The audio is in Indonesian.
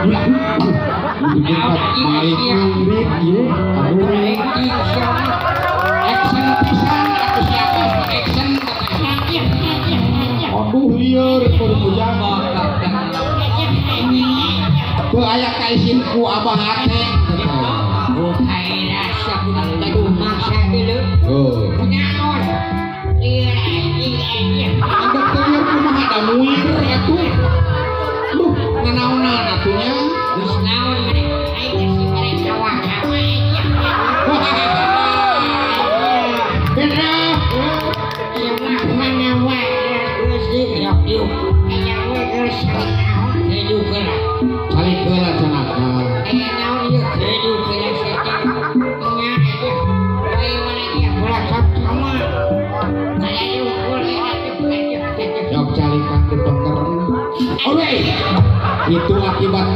Dibuka balik kulit ya. Aduh. Action pisan aku siapa action. Aduh lieur kudu bujang. Teu aya kaisin ku abah hate. Oh, aira sabunan gaduh maksa dulu. Oh. Nyaon. Lieur anjing. Ada teu kumaha da muir atuh. Duh, nanaonan atunya. Geus naon maneh? Aing geus bareng hawa-hawa aja. Beda. Ieu mah mana wae geus diuk. Aya we geus naon? Hidup geura. Balik heula cenah. Aya naon ieu? Hidup geura saja. Nya aja. Bae mana ieu bola sama. Aya ieu boleh aja. Jok calikan di pengker. Alright. Itu akibat